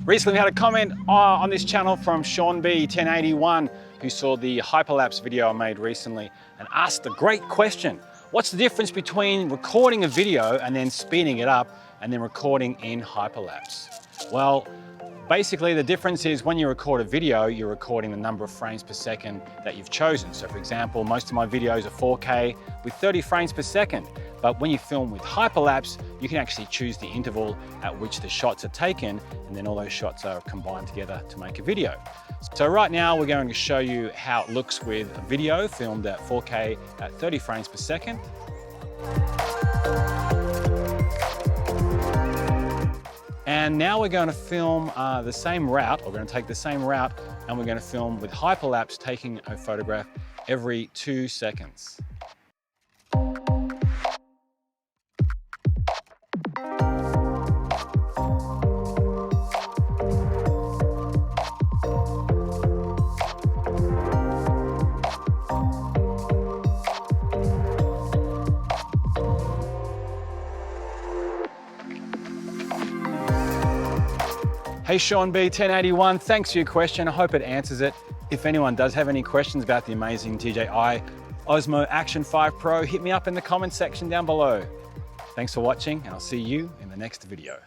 Recently we had a comment on this channel from Sean B 1081 who saw the Hyperlapse video I made recently and asked a great question. What's the difference between recording a video and then speeding it up and then recording in Hyperlapse? Well, basically the difference is when you record a video, you're recording the number of frames per second that you've chosen. So for example, most of my videos are 4K with 30 frames per second. But when you film with Hyperlapse, you can actually choose the interval at which the shots are taken, and then all those shots are combined together to make a video. So right now we're going to show you how it looks with a video filmed at 4K at 30 frames per second. And now we're going to film the same route. We're going to take the same route and we're going to film with Hyperlapse, taking a photograph every 2 seconds. Hey Sean B 1081, thanks for your question. I hope it answers it. If anyone does have any questions about the amazing DJI Osmo Action 5 Pro, hit me up in the comments section down below. Thanks for watching, and I'll see you in the next video.